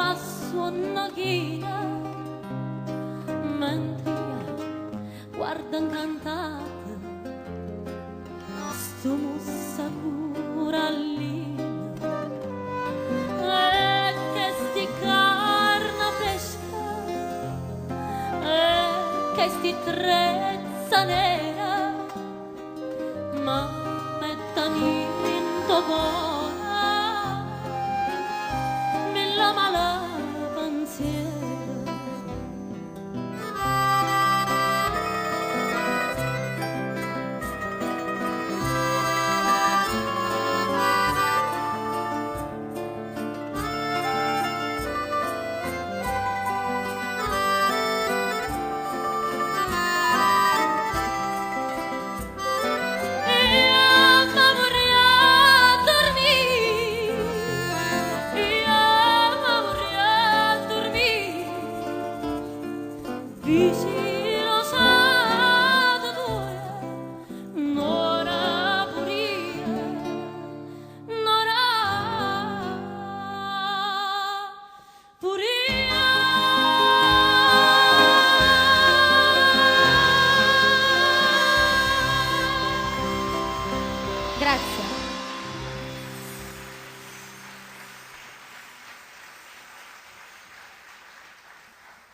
passo una china mentre guarda incantata sto mossa corallina e che sti carna fresca e che sti trezza nera ma mettami in topo la mala pensiera. Vicino sada tua, nora puria, nora puria. Grazie.